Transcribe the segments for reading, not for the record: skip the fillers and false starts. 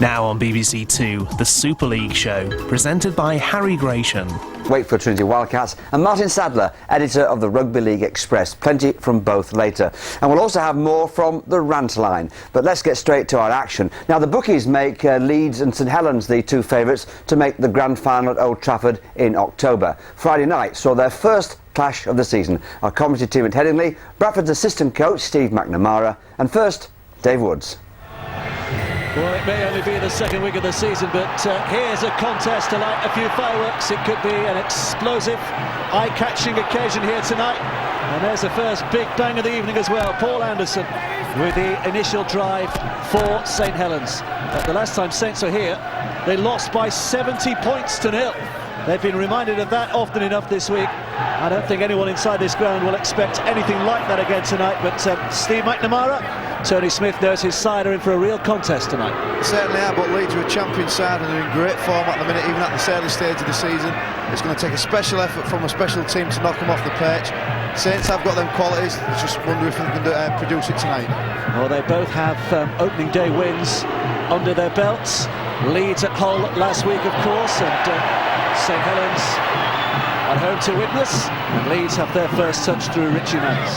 Now on BBC Two, the Super League show, presented by Harry Gratian. Wakefield Trinity Wildcats and Martin Sadler, editor of the Rugby League Express. Plenty from both later. And we'll also have more from the rant line. But let's get straight to our action. Now, the bookies make Leeds and St Helens the two favourites to make the grand final at Old Trafford in October. Friday night saw their first clash of the season. Our commentary team at Headingley, Bradford's assistant coach Steve McNamara, and first, Dave Woods. Well, it may only be the second week of the season, but here's a contest to light a few fireworks. It could be an explosive, eye-catching occasion here tonight. And there's the first big bang of the evening as well. Paul Anderson with the initial drive for St Helens. The last time Saints were here, they lost by 70 points to 0. They've been reminded of that often enough this week. I don't think anyone inside this ground will expect anything like that again tonight, but Steve McNamara, Tony Smith knows his side are in for a real contest tonight. Certainly are, but Leeds are a champion side and they're in great form at the minute, even at this early stage of the season. It's going to take a special effort from a special team to knock them off the perch. Saints have got them qualities, just wonder if they can produce it tonight. Well, they both have opening day wins under their belts. Leeds at Hull last week, of course, and St Helens at home to witness, and Leeds have their first touch through Richie Manners.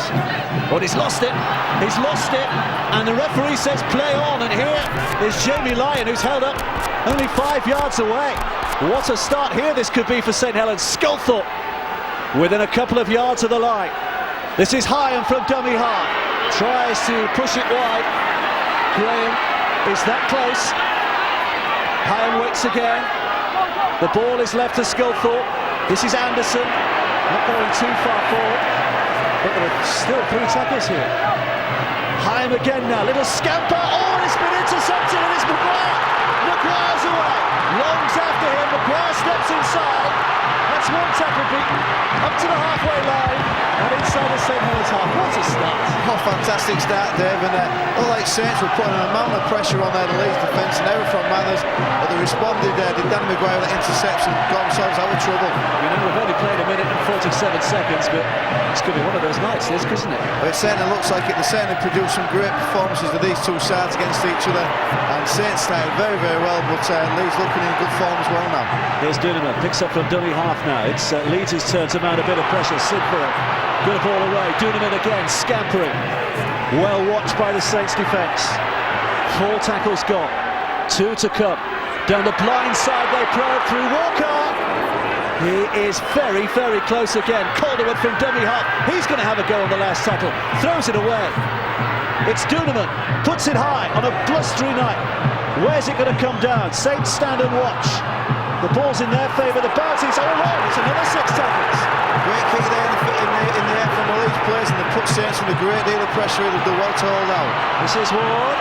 But he's lost it, and the referee says play on, and here is Jamie Lyon, who's held up only 5 yards away. What a start here this could be for St Helens. Sculthorpe within a couple of yards of the line. This is Hyam from dummy half, tries to push it wide. Graham is that close. Hyam waits again. The ball is left to Sculthorpe. This is Anderson, not going too far forward, but there are still 3 tackles here. Hyam again now, little scamper, oh, and it's been intercepted, and it's Maguire. Maguire's away, longs after him, Maguire steps inside. That's one tackle beaten, up to the halfway line, and inside the St Helens half. What a start. Oh, fantastic start, Dave, and all like Saints were putting an amount of pressure on their Leeds defence, and error from Manners, but they responded there. Did Dan Maguire with that interception, got themselves out of trouble. You know, we've only played a minute and 47 seconds, but this could be one of those nights, this, isn't it? Well, it certainly looks like it. They certainly produced some great performances of these two sides against each other, and Saints started very, very well, but Leeds looking in good form as well now. Here's Duneman, picks up from dummy half now. It's Leeds' turn to mount a bit of pressure. Sidfield, good ball away. Duneman again, scampering. Well watched by the Saints defence. 4 tackles gone, 2 to come. Down the blind side they probe through Walker. He is very, very close again. Calderwood from dummy half. He's going to have a go on the last tackle. Throws it away. It's Duneman, puts it high on a blustery night. Where's it going to come down? Saints stand and watch. The ball's in their favour. The bounce is all on. It's another 6 tackles. Great kick there in the air from the Leeds players, and they put Saints under a great deal of pressure. They'll do well to hold out. This is Ward.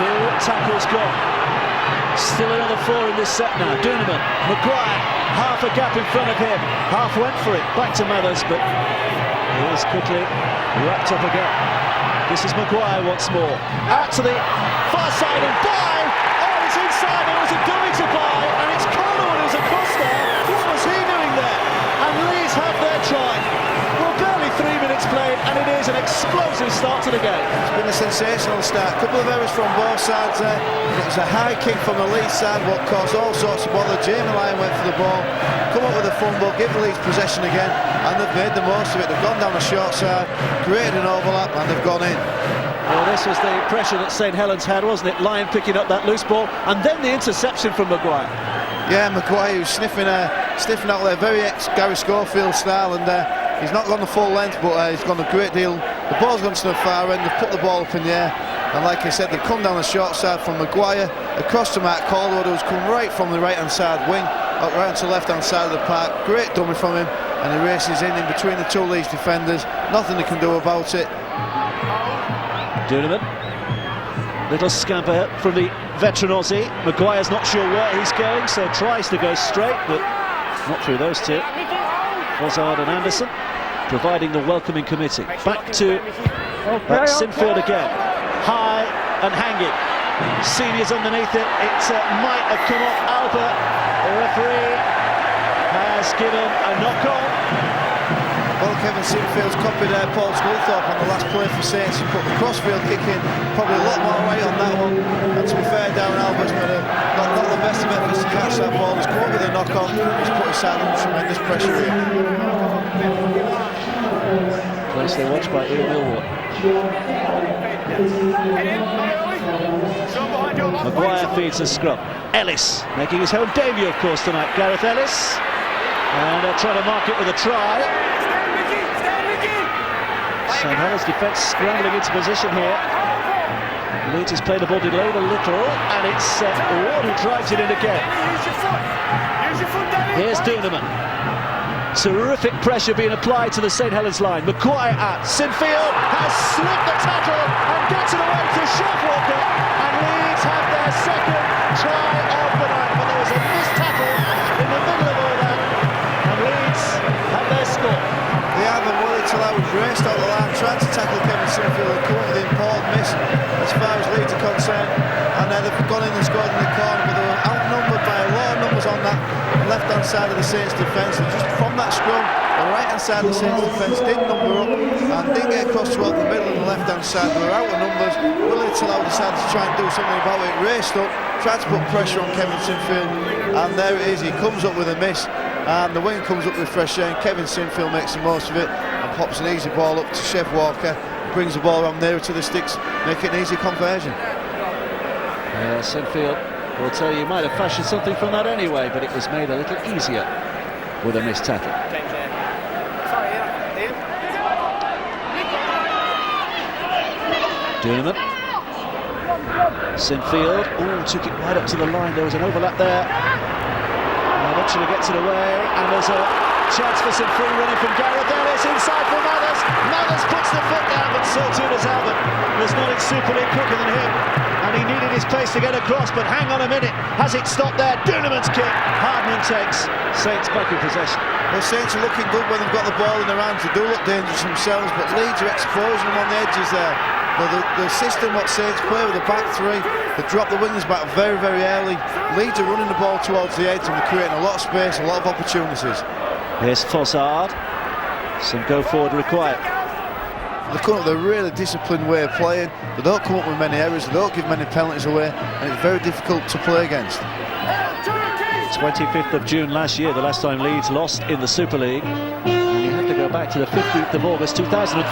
2 tackles gone. Still another 4 in this set now. Duneman, Maguire, half a gap in front of him. Half went for it. Back to Mathers, but he is quickly wrapped up again. This is Maguire once more. Out to the far side and by. Oh, it's inside. There was a dummy to by, and it's Calderwood who's across there. What was he doing there? And Leeds have their try. Well, barely 3 minutes played, and it is an explosive start to the game. It's been a sensational start. A couple of errors from both sides there. It was a high kick from the Leeds side, what caused all sorts of bother. Jamie Lyon went for the ball, come up with a fumble, give the Leeds possession again, and they've made the most of it. They've gone down the short side, created an overlap, and they've gone in. Well, this was the pressure that St Helens had, wasn't it? Lyon picking up that loose ball, and then the interception from Maguire. Yeah, Maguire who's sniffing out there, very Gary Schofield style, and he's not gone the full length, but he's gone a great deal. The ball's gone to the far end, they've put the ball up in the air, and like I said, they've come down the short side from Maguire, across to Matt Calderwood, who's come right from the right-hand side wing, up right to the left-hand side of the park. Great dummy from him, and the race is in between the 2 Leeds defenders. Nothing they can do about it. Duneman, little scamper from the veteran Aussie. Maguire's not sure where he's going, so tries to go straight, but not through those 2. Ozard and Anderson providing the welcoming committee. Back to Sinfield again. High and hanging. Seniors underneath it. It might have come off Albert. The referee has given a knock-on. Well, Kevin Sinfield's copied Paul Sculthorpe on the last play for Saints. He put the crossfield kick in, probably a lot more weight on that one, and to be fair, Darren Albert's made not the best of efforts to catch that ball. He's come up with a knock-on. He's put aside under tremendous pressure here. Closely watched by Ian Millwall. Maguire feeds the scrum. Ellis making his home debut, of course, tonight. Gareth Ellis. And they're trying to mark it with a try. St Helens defence scrambling into position here. Leeds has played the ball delayed a little, and it's Ward who drives it in again. Here's Duneman. Terrific pressure being applied to the St Helens line. Maguire at Sinfield has slipped the tackle and gets it away to Shefwalker, and Leeds have their second try of the night. But there was a missed tackle in the middle of all that, and Leeds have their score. They haven't willing to allow him raced out the line, tried to tackle Kevin Sinfield and come up with the important miss as far as Leeds are concerned, and then they've gone in and scored in the corner, but they were outnumbered by a lot of numbers on that left-hand side of the Saints defence, and just from that scrum, the right-hand side of the Saints defence did number up and didn't get across to the middle and the left-hand side. They were out of numbers. Willie Tillow decided to try and do something about it, raced up, tried to put pressure on Kevin Sinfield, and there it is, he comes up with a miss, and the wing comes up with fresh air, and Kevin Sinfield makes the most of it and pops an easy ball up to Shefwalker, brings the ball around nearer to the sticks, making an easy conversion. Yeah, Sinfield will tell you, might have fashioned something from that anyway, but it was made a little easier with a missed tackle. Duneman. Sinfield, took it right up to the line. There was an overlap there. Eventually gets it away, and there's a chance for some free running from Gareth Ellis inside for Mathers. Mathers puts the foot down, but so too does Albert. There's nothing Super League quicker than him, and he needed his pace to get across, but hang on a minute, has it stopped there? Duneman's kick, Hardman takes. Saints back in possession. The Saints are looking good when they've got the ball in their hands. They do look dangerous themselves, but Leeds are exposing them on the edges there. The system what Saints play with the back three, they drop the wingers back very, very early. Leeds are running the ball towards the edge and they're creating a lot of space, a lot of opportunities. Here's Fossard. Some go forward required. They come up with a really disciplined way of playing. They don't come up with many errors, they don't give many penalties away, and it's very difficult to play against. 25th of June last year, the last time Leeds lost in the Super League. And you have to go back to the 15th of August 2003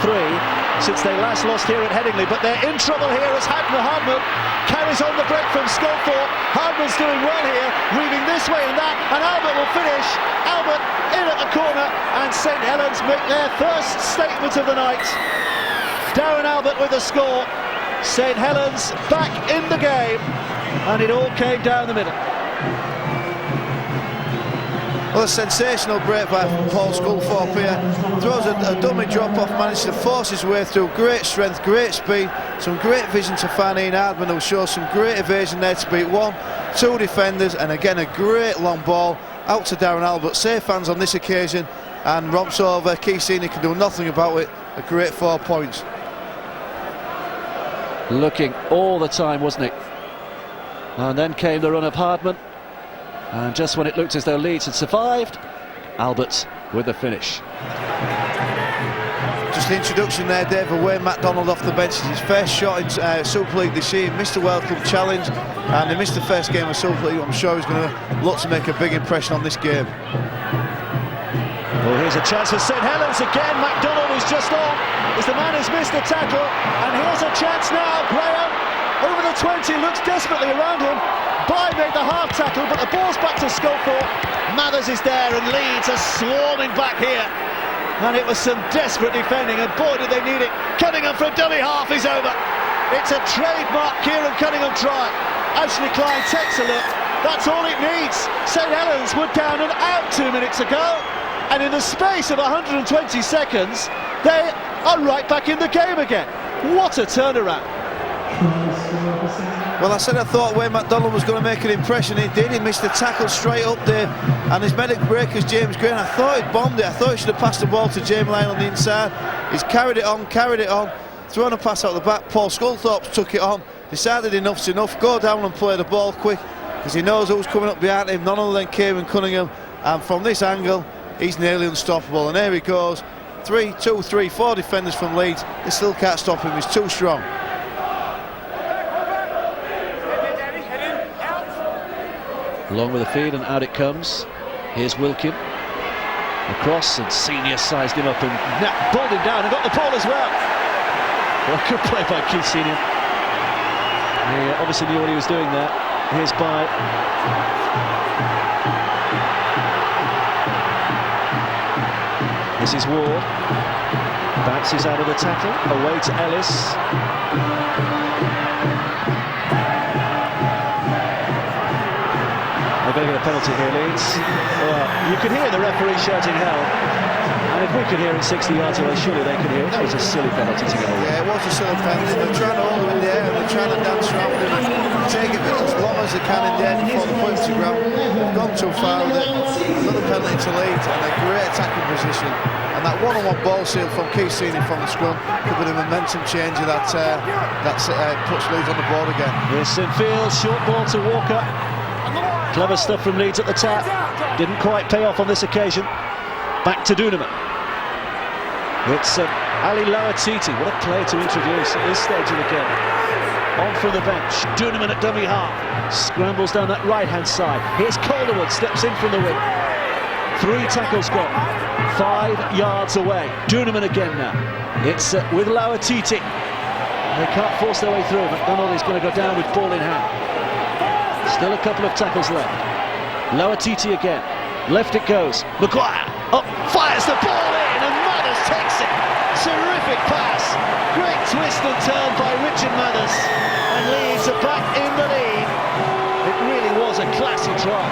since they last lost here at Headingley. But they're in trouble here as Hardman carries on the break from Schofield. Hardman's doing well here, weaving this way and that, and Albert will finish. Albert in at the corner, and St Helens make their first statement of the night. Darren Albert with the score. St Helens back in the game, and it all came down the middle. Well, a sensational break by Paul Sculthorpe here. Throws a dummy drop-off, manages to force his way through. Great strength, great speed, some great vision to find Ian Hardman, who shows some great evasion there to beat 1-2 defenders, and again a great long ball out to Darren Albert. Safe hands on this occasion, and romps over. Keysini can do nothing about it. A great 4 points. Looking all the time, wasn't it? And then came the run of Hardman. And just when it looked as though Leeds had survived, Albert with the finish. Just the introduction there, Dave, of Wayne MacDonald off the bench. His first shot in Super League this year. He missed the World Cup Challenge, and he missed the first game of Super League. I'm sure he's going to look to make a big impression on this game. Well, here's a chance for St Helens again. MacDonald is just on as the man has missed the tackle, and here's a chance now. Graham over the 20, looks desperately around him. Bye made the half tackle, but the ball's back to Schofield. Mathers is there, and Leeds are swarming back here. And it was some desperate defending, and boy did they need it. Cunningham for a dummy half is over. It's a trademark Kieran Cunningham try. Ashley Klein takes a look. That's all it needs. St Helens were down and out 2 minutes ago, and in the space of 120 seconds, they are right back in the game again. What a turnaround. Well, I said I thought Wayne MacDonald was going to make an impression. He did. He missed the tackle straight up there, and his medic breakers, James Green, I thought he'd bombed it. I thought he should have passed the ball to Jamie Lyon on the inside. He's carried it on, thrown a pass out the back. Paul Sculthorpe took it on, decided enough's enough, go down and play the ball quick, because he knows who's coming up behind him, none other than Kieran Cunningham, and from this angle he's nearly unstoppable. And there he goes, 4 defenders from Leeds. They still can't stop him, he's too strong. Along with the feed, and out it comes. Here's Wilkin. Across, and Senior sized him up and balled him down and got the ball as well. Well, good play by Keith Senior. He obviously knew what he was doing there. Here's by this is Ward. Bounces out of the tackle, away to Ellis. They're going to get a penalty here, Leeds. Well, you can hear the referee shouting hell. And if we could hear it 60 yards away, surely they could hear it. That was a silly penalty to go away. Yeah, it was a silly penalty. They're trying to hold him in the air and they're trying to dance around him and take it as long as they can in the air before they put him to ground. They've gone too far with it. Another penalty to Leeds and a great attacking position. And that one-on-one ball seal from Keith Senior from the scrum could be the momentum changer that puts Leeds on the board again. Here's Sinfield, short ball to Walker. Clever stuff from Leeds at the tap. Didn't quite pay off on this occasion. Back to Duneman. It's Ali Lawatiti. What a player to introduce at this stage of the game. On from the bench. Duneman at dummy half. Scrambles down that right-hand side. Here's Calderwood. Steps in from the wing. 3 tackles gone. 5 yards away. Duneman again now. It's with Lawatiti. They can't force their way through. McDonald is going to go down with ball in hand. Still a couple of tackles left. Lawatiti again. Left it goes. Maguire up, fires the ball in, and Mathers takes it. Terrific pass. Great twist and turn by Richard Mathers. And Leeds are back in the lead. It really was a classy try.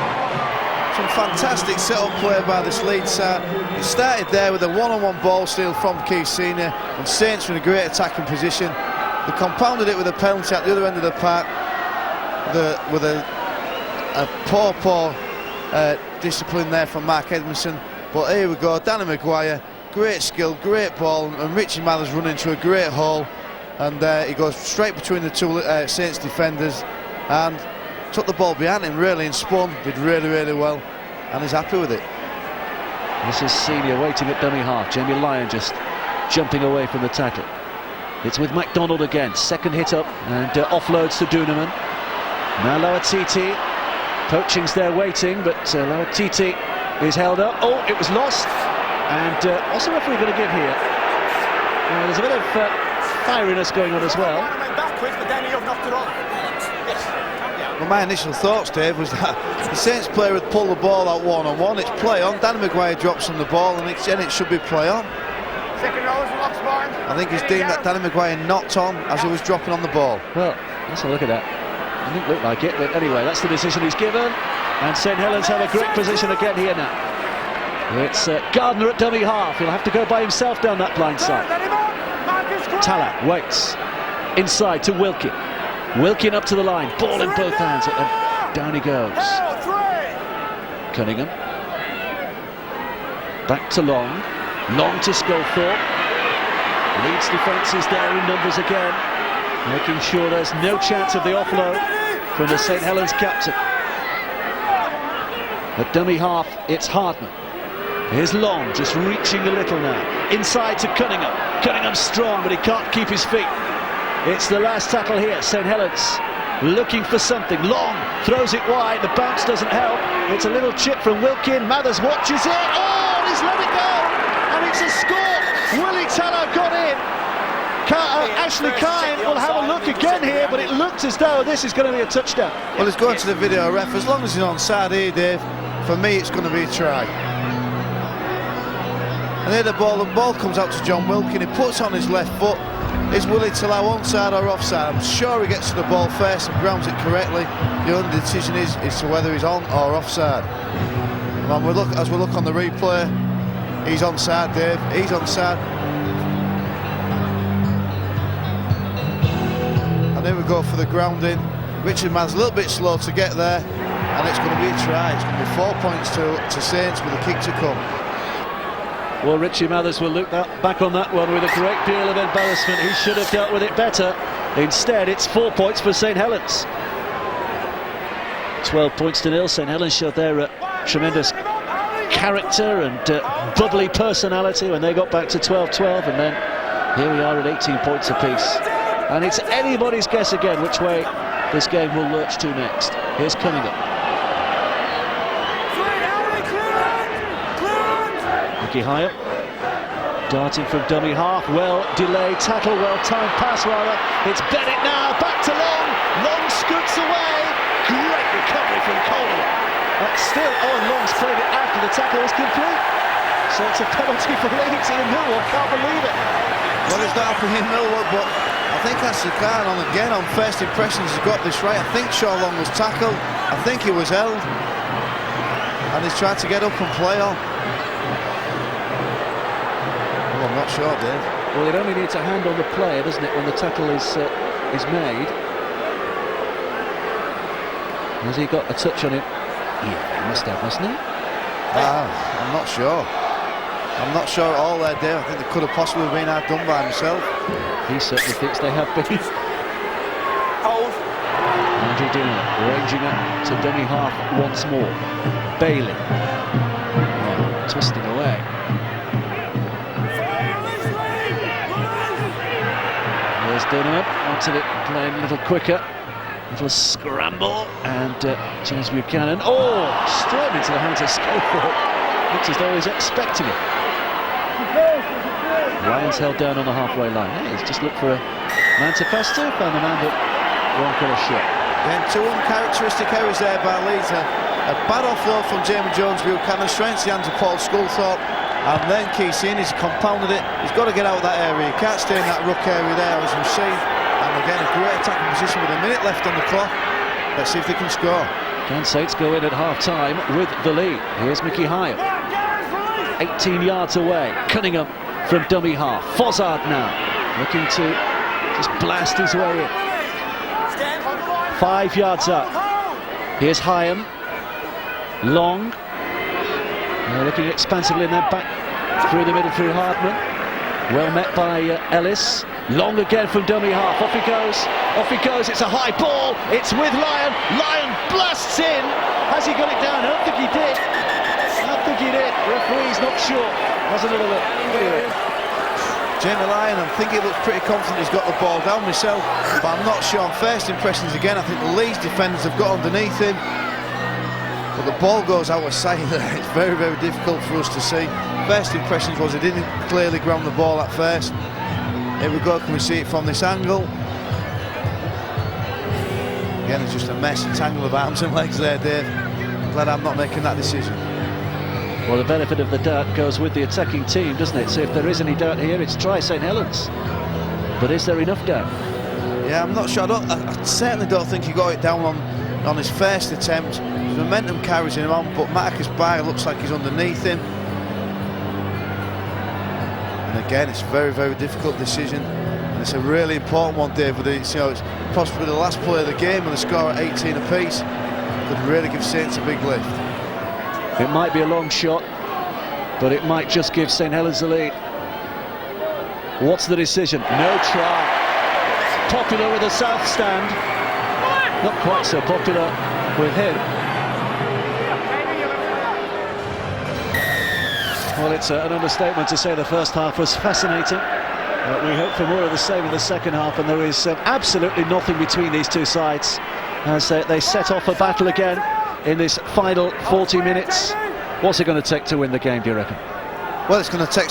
Some fantastic set-up play by this Leeds side. It started there with a one-on-one ball steal from Keith Senior, and Saints were in a great attacking position. They compounded it with a penalty at the other end of the park. With a poor discipline there from Mark Edmondson, but here we go. Danny Maguire, great skill, great ball, and Richie Mathers running into a great hole, and he goes straight between the 2 Saints defenders and took the ball behind him really and spun, did really well, and he's happy with it. This is Senior waiting at dummy half. Jamie Lyon just jumping away from the tackle. It's with McDonald again, second hit up, and offloads to Duneman. Now Lawatiti, poaching's there waiting, but Lawatiti is held up. Oh, it was lost. And what's the referee going to give here? There's a bit of fieriness going on as well. Well, my initial thoughts, Dave, was that the Saints player had pulled the ball out one-on-one. It's play on. Danny Maguire drops on the ball, and it should be play on. I think he's deemed that Danny Maguire knocked on as he was dropping on the ball. Well, let's have a look at that. It didn't look like it, but anyway, that's the decision he's given. And St Helens have a great position again here now. It's Gardner at dummy half. He'll have to go by himself down that blind side. Tallaght waits. Inside to Wilkin. Wilkin up to the line. Ball in both hands. And down he goes. Cunningham. Back to Long. Long to Sculthorpe. Leeds defence is there in numbers again, making sure there's no chance of the offload from the St Helens captain. At dummy half, it's Hardman. Here's Long, just reaching a little now. Inside to Cunningham. Cunningham's strong, but he can't keep his feet. It's the last tackle here. St Helens looking for something. Long throws it wide. The bounce doesn't help. It's a little chip from Wilkin. Mathers watches it. Oh, and he's let it go. And it's a score. Willie Tallaght got in. Ashley Kine will have a look again here, but it looks as though this is going to be a touchdown. Well, it's going to the video ref. As long as he's onside here, Dave, for me it's going to be a try. And here the ball comes out to John Wilkin. He puts on his left foot. Is Willie Tallaght onside or offside? I'm sure he gets to the ball first and grounds it correctly. The only decision is to whether he's on or offside. And as we look on the replay, he's onside, Dave. He's onside. And here we go for the grounding. Richard Mann's a little bit slow to get there, and it's going to be a try. It's going to be 4 points to Saints with a kick to come. Well, Richie Mathers will look back on that one with a great deal of embarrassment. He should have dealt with it better. Instead, it's 4 points for St Helens. 12 points to 0. St Helens showed their tremendous character and bubbly personality when they got back to 12-12, and then here we are at 18 points apiece. And it's anybody's guess again which way this game will lurch to next. Here's Cunningham. Mickey Hyatt. Darting from dummy half, well delayed tackle, well timed pass rather. It's Bennett now, back to Long. Long scoots away. Great recovery from Coleman. Still, Long's played it after the tackle was complete. So it's a penalty for Leeds. Ian Millwall can't believe it. Well, it's not for Ian Millwall, but I think Ashley Khan on first impressions has got this right. I think Shaw Long was tackled. I think he was held. And he's tried to get up and play on. Well, I'm not sure, Dave. Well, it only needs a hand on the player, doesn't it, when the tackle is made. Has he got a touch on him? Yeah, he must have, hasn't he? I'm not sure. I'm not sure at all there, Dave. I think they could have possibly been outdone by himself. He certainly thinks they have been. Andrew Dillon ranging up to dummy half once more. Bailey twisting away. There's Dillon, wanted it playing a little quicker. Little scramble, and James Buchanan, straight into the hands of Schofield. Looks as though he's expecting it. Ryan's held down on the halfway line. He's just looked for a man to pass to, found the man that won't get a shot. Then two uncharacteristic errors there by Leeds. A bad offload from Jamie Jones Buchanan, straight into the hands of Paul Sculthorpe, and then Keane has compounded it. He's got to get out of that area. He can't stay in that ruck area there, as we've seen. And again, a great attacking position with a minute left on the clock. Let's see if they can score. Kansas go in at half-time with the lead. Here's Mickey Hyatt, 18 yards away. Cunningham from dummy half. Fozzard now looking to just blast his way in. 5 yards up. Here's Hyam. Long. Looking expansively, and then back through the middle through Hardman. Well met by Ellis. Long again from dummy half. Off he goes. Off he goes. It's a high ball. It's with Lyon. Lyon blasts in. Has he got it down? I don't think he did. I don't think he did. Referee's not sure. Has another look. Jamie Lyon, I think he looks pretty confident he's got the ball down myself, but I'm not sure. On first impressions again, I think the Leeds defenders have got underneath him, but the ball goes out of sight. It's very, very difficult for us to see. First impressions was he didn't clearly grab the ball at first. Here we go, can we see it from this angle? Again, it's just a mess, a tangle of arms and legs there, Dave. Glad I'm not making that decision. Well, the benefit of the doubt goes with the attacking team, doesn't it? So if there is any doubt here, it's try St Helens. But is there enough doubt? Yeah, I'm not sure. I certainly don't think he got it down on his first attempt. His momentum carries him on, but Marcus Barr looks like he's underneath him. And again, it's a very, very difficult decision. And it's a really important one, Dave. It's possibly the last play of the game, and the score at 18 apiece could really give Saints a big lift. It might be a long shot, but it might just give St Helens the lead. What's the decision? No try. Popular with the south stand. Not quite so popular with him. Well, it's an understatement to say the first half was fascinating. We hope for more of the same in the second half, and there is absolutely nothing between these two sides as they set off a battle again in this final 40 minutes. What's it going to take to win the game, do you reckon? Well, it's going to take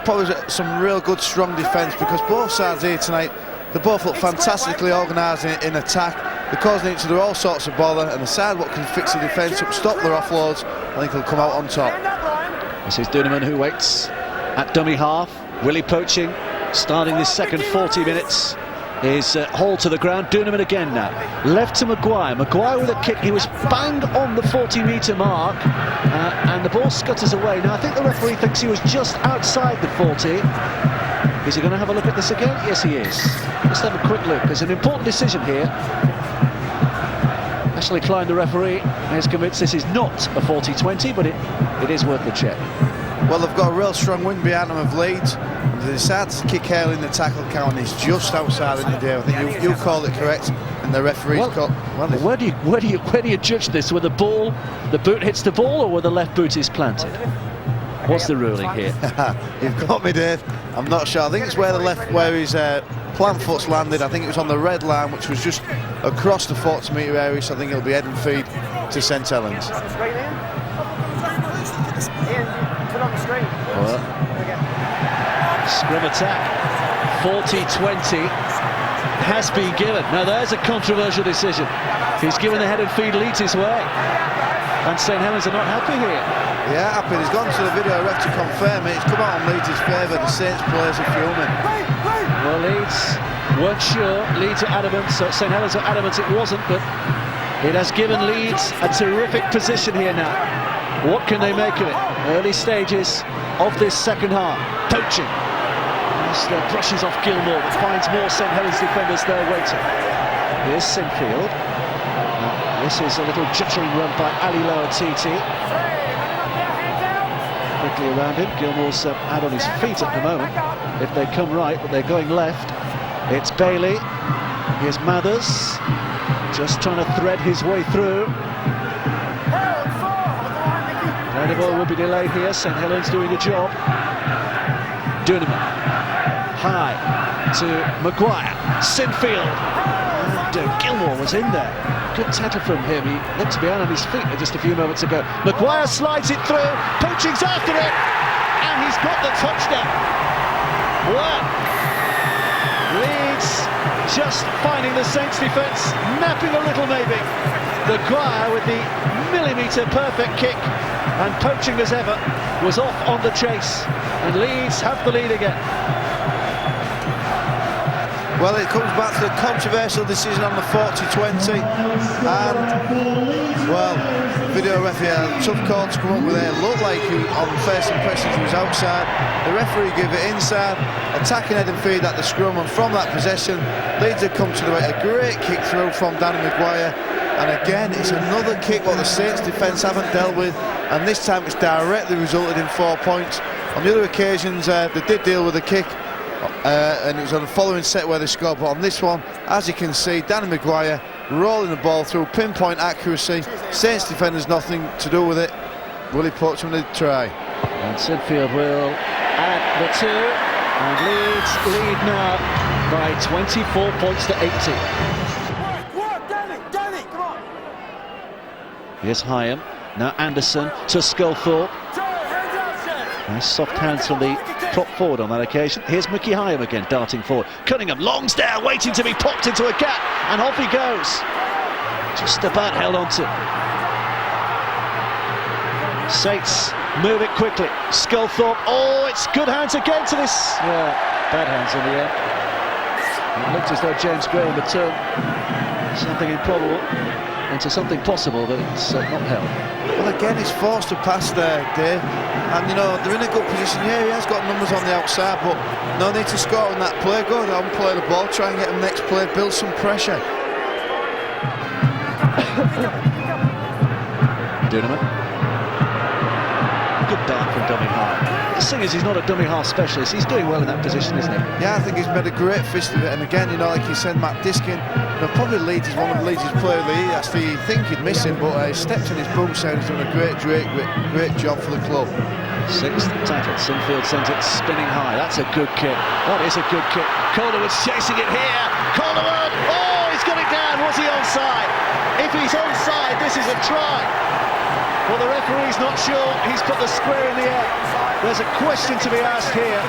probably some real good, strong defence, because both sides here tonight, they both look fantastically organised in attack. They're causing each other all sorts of bother, and the side what can fix the defence up, stop their offloads, I think he'll come out on top. This is Duneman who waits at dummy half. Willie Poaching starting this second 40 minutes. Is hauled to the ground. Duneman again now. Left to Maguire. Maguire with a kick. He was bang on the 40-metre mark, and the ball scutters away. Now I think the referee thinks he was just outside the 40. Is he going to have a look at this again? Yes, he is. Let's have a quick look. There's an important decision here. Ashley Klein, the referee, is convinced this is not a 40-20, but it is worth the check. Well, they've got a real strong wing behind them of Leeds. They decided to kick early in the tackle count, and it's just outside in the day. I think you call it correct, and the referee's called. Well, where do you judge this? Where the boot hits the ball, or where the left boot is planted? What's the ruling here? You've got me, Dave. I'm not sure. I think it's where his plant foot's landed. I think it was on the red line, which was just across the 40-metre area. So I think it'll be head and feed to St Helens. Well, scrum attack, 40-20 has been given. Now there's a controversial decision. He's given the head and feed Leeds his way. And St Helens are not happy here. Yeah, happy. He's gone to the video ref to confirm it. It's come out on Leeds' favour. The Saints players are fuming. Well, Leeds weren't sure. Leeds are adamant, so St Helens are adamant it wasn't, but it has given Leeds a terrific position here now. What can they make of it? Early stages of this second half. Poaching. Just brushes off Gilmore, but finds more St Helens defenders there waiting. Here's Sinfield. This is a little juttering run by Ali Lower-TT. Quickly around him. Gilmore's out on his feet at the moment. If they come right, but they're going left. It's Bailey. Here's Mathers. Just trying to thread his way through. And the ball will be delayed here. St Helens doing the job. Duneman. High to Maguire. Sinfield. And Gilmore was in there. Good tackle from him. He looked to be out on his feet just a few moments ago. Maguire slides it through. Poaching's after it. And he's got the touchdown. Wow. Leeds just finding the Saints defence napping a little maybe. Maguire with the millimetre perfect kick, and Poaching as ever was off on the chase, and Leeds have the lead again. Well, it comes back to the controversial decision on the 40-20, and, well, video referee had a tough call to come up with it. It looked like he, on first impressions, he was outside. The referee gave it inside, attacking head and feed at the scrum, and from that possession, Leeds had come to the way. A great kick through from Danny Maguire, and again, it's another kick what the Saints defence haven't dealt with, and this time it's directly resulted in 4 points. On the other occasions, they did deal with the kick, and it was on the following set where they scored, but on this one, as you can see, Danny Maguire rolling the ball through, pinpoint accuracy. Saints defenders nothing to do with it. Willie Poacham with the try. And Sinfield will add the 2, and Leeds lead now by 24 points to 18. Here's Hyam, now Anderson to Sculthorpe. Nice soft hands from the prop forward on that occasion. Here's Mickey Hyam again, darting forward. Cunningham, long stare, waiting to be popped into a gap, and off he goes. Just about held on to. Saints move it quickly. Sculthorpe, oh, it's good hands again to this. Yeah, bad hands in the end. It looked as though James Graham would turn something improbable into something possible, but it's not held. Well, again, he's forced to pass there, Dave, and you know they're in a good position. Yeah, he has got numbers on the outside, but no need to score on that play. Go down, play the ball, try and get him next play, build some pressure. Duneman. Good dart from dummy half. The thing is, he's not a dummy half specialist. He's doing well in that position, isn't he? Yeah, I think he's made a great fist of it. And again, you know, like you said, Matt Diskin, you know, probably Leeds is one of Leeds' players of the year. That's the think he'd miss him, but he stepped in his boots and he's done a great job for the club. 6th tackle. Sinfield sends it spinning high. That's a good kick. That is a good kick. Calderwood's chasing it here. Calderwood! Oh, he's got it down. Was he onside? If he's onside, this is a try. Well, the referee's not sure. He's put the square in the air. There's a question to be asked here.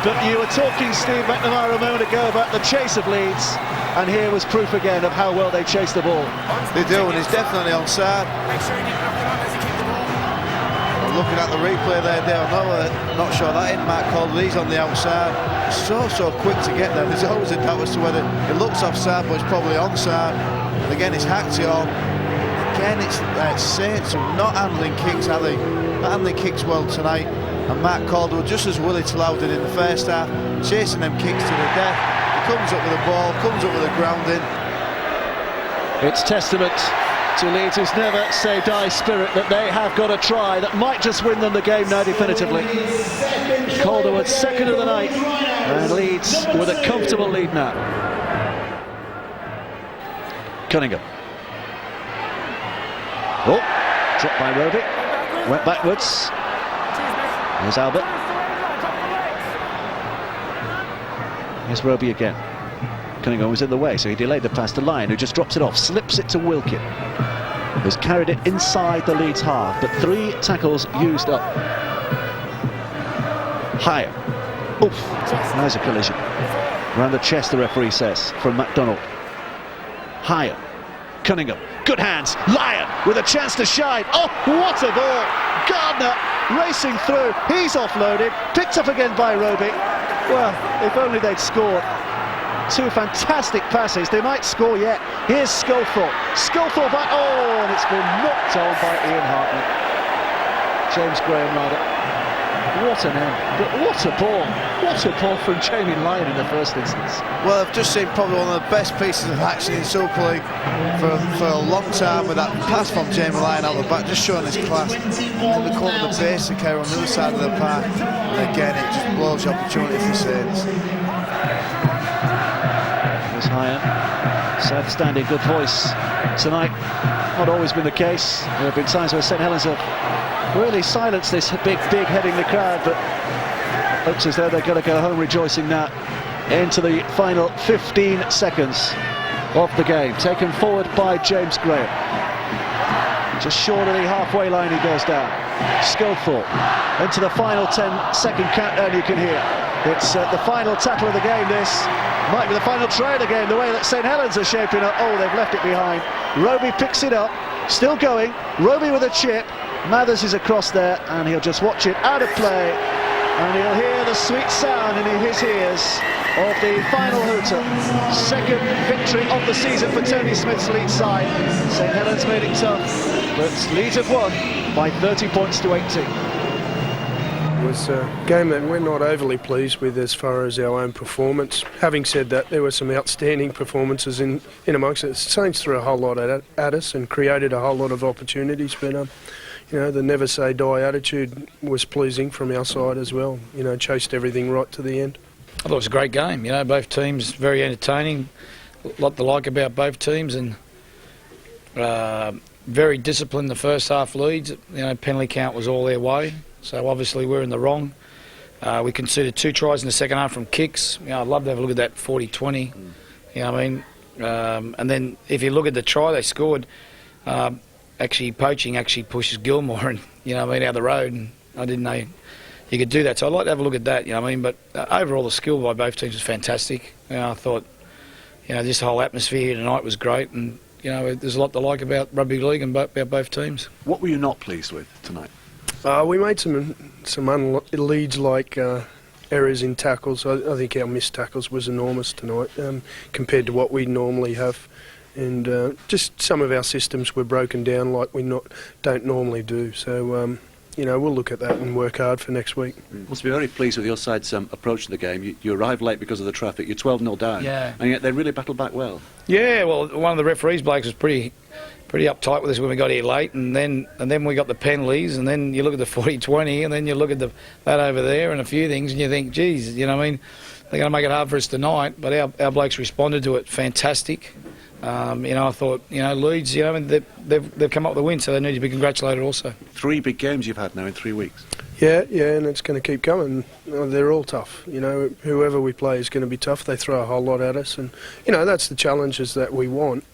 But you were talking, Steve McNamara, a moment ago about the chase of Leeds, and here was proof again of how well they chased the ball. They do, and he's definitely onside. I'm looking at the replay there, Dale. Not sure that isn't Matt Calder. He's on the outside. So quick to get there. There's always a doubt as to whether it looks offside, but it's probably onside. And again, it's hacked it on. Again, it's Saints who are not handling kicks, are they? Not handling kicks well tonight. And Matt Calder, just as Willie Tlau did in the first half, chasing them kicks to the death. He comes up with the ball, comes up with the grounding. It's testament to Leeds' never say die spirit that they have got a try that might just win them the game now definitively. Calderwood, second of the night, and Leeds with a comfortable lead now. Cunningham. Oh, dropped by Roby, went backwards. Here's Albert. Here's Roby again. Cunningham was in the way, so he delayed the pass to Lyon, who just drops it off, slips it to Wilkin, who's carried it inside the Leeds half, but 3 tackles used up. Higher. Oof, there's a collision. Round the chest, the referee says, from McDonald. Higher. Cunningham. Good hands. Lyon with a chance to shine. Oh, what a ball. Gardner racing through. He's offloaded. Picked up again by Roby. Well, if only they'd scored. Two fantastic passes. They might score yet. Here's Sculthorpe. Sculthorpe, oh, and it's been knocked on by Ian Hartley. James Graham, rather. What an end. But what a ball. What a ball from Jamie Lyon in the first instance. Well, I've just seen probably one of the best pieces of action in Super League for a long time, with that pass from Jamie Lyon out the back, just showing his class. And the corner of the basic area on the other side of the park. And again, it just blows the opportunity for Saints. Higher. South standing, good voice tonight. Not always been the case. There have been times where St Helens have really silenced this big heading the crowd, but looks as though they're going to go home rejoicing now into the final 15 seconds of the game. Taken forward by James Graham. Just short of the halfway line he goes down. Sculthorpe into the final 10-second countdown you can hear. It's the final tackle of the game, this. Might be the final try of the game, the way that St Helens are shaping up. Oh, they've left it behind. Roby picks it up, still going. Roby with a chip. Mathers is across there, and he'll just watch it out of play. And he'll hear the sweet sound in his ears of the final hooter. Second victory of the season for Tony Smith's Leeds side. St Helens made it tough, but Leeds have won by 30 points to 18. It was a game that we're not overly pleased with as far as our own performance. Having said that, there were some outstanding performances in amongst it. Saints threw a whole lot at us and created a whole lot of opportunities, but you know, the never say die attitude was pleasing from our side as well. You know, chased everything right to the end. I thought it was a great game. You know, both teams very entertaining. A lot to like about both teams, and very disciplined the first half. Leeds, you know, penalty count was all their way. So obviously we're in the wrong. We conceded 2 tries in the second half from kicks. You know, I'd love to have a look at that 40-20. You know what I mean? And then if you look at the try they scored, actually poaching actually pushes Gilmore and, you know what I mean, out the road. And I didn't know you could do that. So I'd like to have a look at that, you know what I mean? But overall the skill by both teams was fantastic. You know, I thought, you know, this whole atmosphere here tonight was great. And, you know, there's a lot to like about rugby league and about both teams. What were you not pleased with tonight? We made some Leeds-like errors in tackles. I think our missed tackles was enormous tonight compared to what we normally have. And just some of our systems were broken down like we don't normally do. So, you know, we'll look at that and work hard for next week. Must be very pleased with your side's approach to the game. You arrived late because of the traffic. You're 12-0 down. Yeah. And yet they really battled back well. Yeah, well, one of the referees, blokes, was pretty uptight with us when we got here late, and then we got the penalties, and then you look at the 40-20, and then you look at that over there and a few things, and you think, geez, you know what I mean, they're going to make it hard for us tonight, but our blokes responded to it fantastic. You know, I thought, you know, Leeds, you know, they've come up with a win, so they need to be congratulated also. 3 big games you've had now in 3 weeks. Yeah, and it's going to keep coming. They're all tough. You know, whoever we play is going to be tough. They throw a whole lot at us, and you know that's the challenges that we want.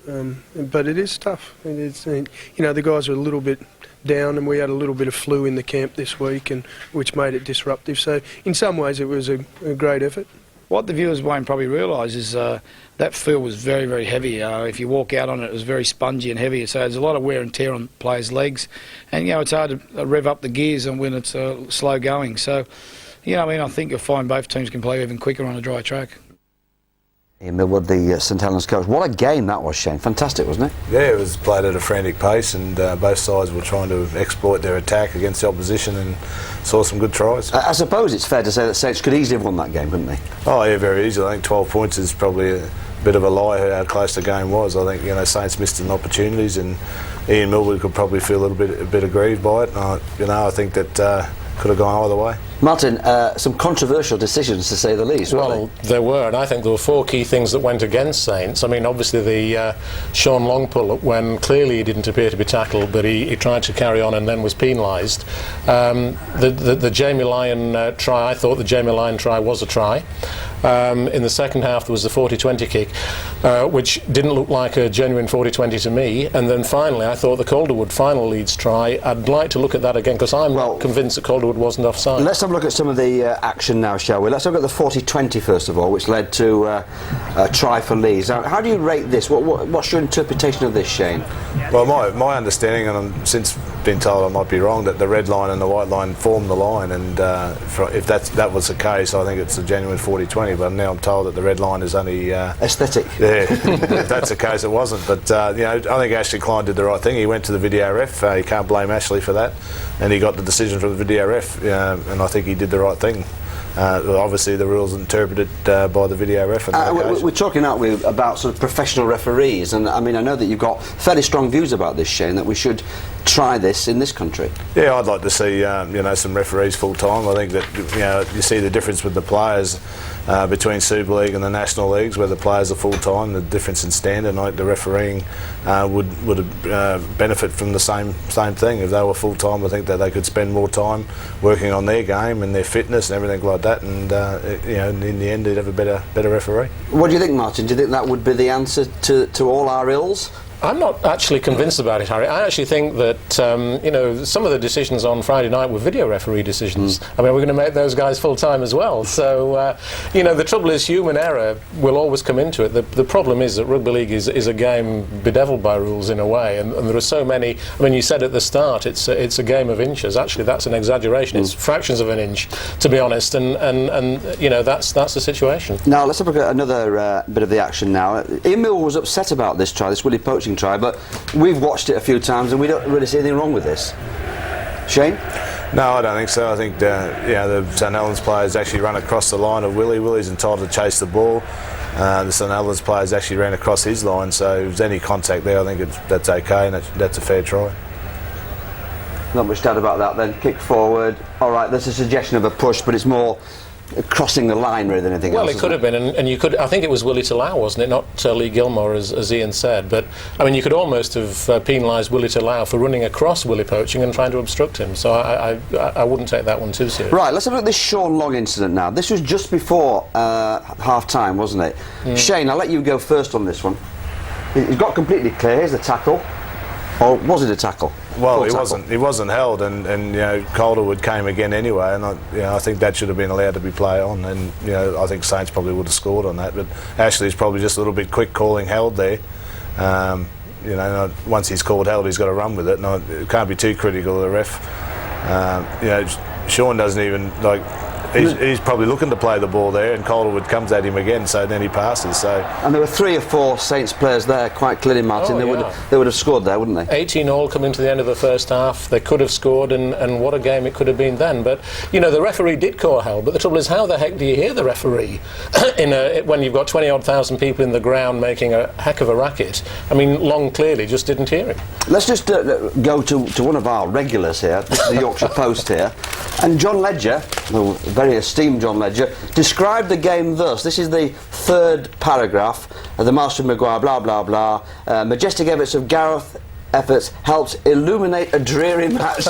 But it is tough. It is, you know, the guys are a little bit down, and we had a little bit of flu in the camp this week, and which made it disruptive. So in some ways, it was a great effort. What the viewers won't probably realise is that field was very, very heavy. If you walk out on it, it was very spongy and heavy. So there's a lot of wear and tear on players' legs. And, you know, it's hard to rev up the gears and when it's slow going. So, you know, I mean, I think you'll find both teams can play even quicker on a dry track. Ian Millwood, the St Helens coach. What a game that was, Shane. Fantastic, wasn't it? Yeah, it was played at a frantic pace, and both sides were trying to exploit their attack against the opposition and saw some good tries. I suppose it's fair to say that Saints could easily have won that game, couldn't they? Oh yeah, very easily. I think 12 points is probably a bit of a lie how close the game was. I think, you know, Saints missed some opportunities, and Ian Millwood could probably feel a bit aggrieved by it. You know, I think that could have gone either way. Martin, some controversial decisions to say the least. Well, there were, and I think there were 4 key things that went against Saints. I mean, obviously the Sean Long pull-up, when clearly he didn't appear to be tackled, but he tried to carry on and then was penalised. The Jamie Lyon try, I thought the Jamie Lyon try was a try. In the second half there was the 40-20 kick, which didn't look like a genuine 40-20 to me, and then finally I thought the Calderwood final Leeds try, I'd like to look at that again because I'm not convinced that Calderwood wasn't offside. Let's have a look at some of the action now, shall we? Let's look at the 40-20 first of all, which led to a try for Leeds. Now, how do you rate this? What's your interpretation of this, Shane? Well, my understanding, and I'm since been told I might be wrong, that the red line and the white line form the line, and if that was the case, I think it's a genuine 40-20, but now I'm told that the red line is only... aesthetic. Yeah, if that's the case, it wasn't. But, you know, I think Ashley Klein did the right thing. He went to the video ref. You can't blame Ashley for that. And he got the decision from the video ref, and I think he did the right thing. Obviously, the rules interpreted by the video ref. We're talking, aren't we, about sort of professional referees, and I mean, I know that you've got fairly strong views about this, Shane, that we should try this in this country. Yeah, I'd like to see you know, some referees full time. I think that, you know, you see the difference with the players between Super League and the National Leagues, where the players are full time. The difference in standard, and I think the refereeing would benefit from the same thing. If they were full time, I think that they could spend more time working on their game and their fitness and everything like that. And you know, in the end, they'd have a better referee. What do you think, Martin? Do you think that would be the answer to all our ills? I'm not actually convinced about it, Harry. I actually think that you know, some of the decisions on Friday night were video referee decisions. I mean, we're going to make those guys full time as well. So you know, the trouble is human error will always come into it. The problem is that rugby league is a game bedeviled by rules in a way, and there are so many. I mean, you said at the start it's a game of inches. Actually, that's an exaggeration. It's fractions of an inch, to be honest. And you know, that's the situation. Now let's have a look at another bit of the action now. Ian Mill was upset about this try, this Willie poaching try, but we've watched it a few times and we don't really see anything wrong with this. Shane? No, I don't think so. I think yeah, the St Helens players actually run across the line of Willie. Willie's entitled to chase the ball. The St Helens players actually ran across his line, so if there's any contact there, I think that's okay, and that's a fair try. Not much doubt about that then. Kick forward. All right, there's a suggestion of a push, but it's more crossing the line rather than anything else. Well, it could have been, and you could. I think it was Willie Talau, wasn't it? Not Lee Gilmore, as Ian said. But I mean, you could almost have penalised Willie Talau for running across Willie poaching and trying to obstruct him. So I wouldn't take that one too seriously. Right, let's have a look at this Sean Long incident now. This was just before half time, wasn't it? Shane, I'll let you go first on this one. It got completely clear. Here's the tackle. Or was it a tackle? Well, he wasn't held, and you know, Calderwood came again anyway, and I think that should have been allowed to be played on, and you know, I think Saints probably would have scored on that, but Ashley's probably just a little bit quick calling held there. You know, once he's called held, he's got to run with it, and it can't be too critical of the ref. You know, Sean doesn't even like. He's probably looking to play the ball there, and Calderwood comes at him again, so then he passes. So, and there were 3 or 4 Saints players there, quite clearly, Martin. They would have scored there, wouldn't they? 18-all coming to the end of the first half. They could have scored, and what a game it could have been then. But you know, the referee did call held. But the trouble is, how the heck do you hear the referee when you've got 20-odd thousand people in the ground making a heck of a racket? I mean, Long clearly just didn't hear him. Let's just go to one of our regulars here. This is the Yorkshire Post here, and John Ledger, very esteemed John Ledger, described the game thus. This is the 3rd paragraph of the Master of Maguire, blah blah blah. Majestic efforts of Gareth helped illuminate a dreary match.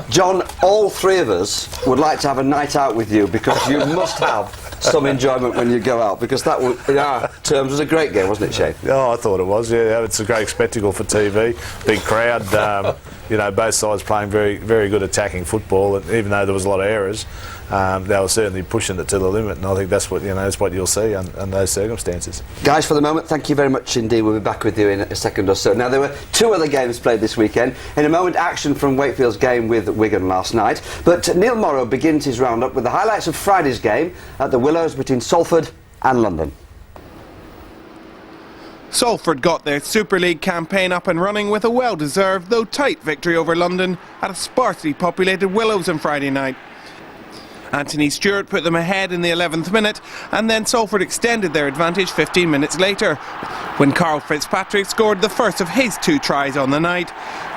John, all 3 of us would like to have a night out with you, because you must have some enjoyment when you go out, because that, in our terms, was a great game, wasn't it, Shane? Oh, I thought it was. Yeah, it's a great spectacle for TV. Big crowd. You know, both sides playing very, very good attacking football, and even though there was a lot of errors, they were certainly pushing it to the limit, and I think that's what that's what you'll see in those circumstances. Guys, for the moment, thank you very much indeed. We'll be back with you in a second or so. Now, there were 2 other games played this weekend. In a moment, action from Wakefield's game with Wigan last night. But Neil Morrow begins his roundup with the highlights of Friday's game at the Willows between Salford and London. Salford got their Super League campaign up and running with a well-deserved, though tight, victory over London at a sparsely populated Willows on Friday night. Anthony Stewart put them ahead in the 11th minute, and then Salford extended their advantage 15 minutes later, when Carl Fitzpatrick scored the first of his 2 tries on the night.